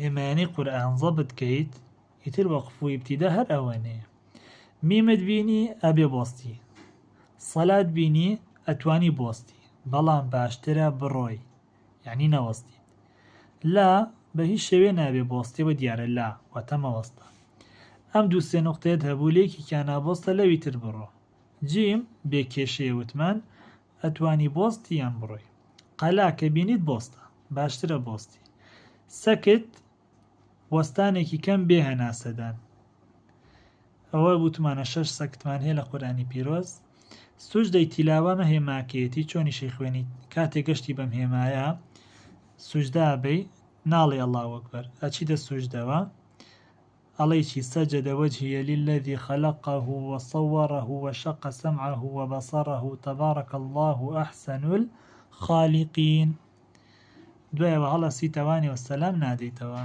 ئێمەیانەی قورئان ضەبط کەیت ئیتر وەقف و ئیبتیدا هەر ئەوانەیە. میمت بینی ئەبێ بۆستی، سەلات بینی ئەتوانی بۆستی، بەڵام باشترە بڕۆی یعنی نەوەستی. لا بە هیچ شێوێ نابێ بۆستی بە دیارە لا واتە مەوەستە. ئەم دوو سێ نوقتەیەت هەبوو لێکێکیان نابۆستە لەوی تر بڕۆ. جیم بێ کێشەیە وتمان ئەتوانی بۆستی یان بڕۆی. قەلا کە بینیت بۆستە باشترە بۆستی. سەکت وەستانێکی کەم بێ هەناسەدان. ئەوە وتمانە 6 سەکتمان هەیە لە قورئانی پیرۆز. سوجدەی تیلاوە مە هێماکێتی چۆنیشەی خوێنی کاتێک گەشتی بەم هێمایە سوجدا بەی ناڵێ ئەڵڵاهو ئەکبەر ئەچیتە سوجدەوە ئەڵێ چی سەجەدە وەجهیە للذی خەلەقه وصوره وشق سمعه وبصره تبارك الله أحسن الخالقين. دوایەوە هەڵەسی تەوانی وەسەلام نادەیتەوە.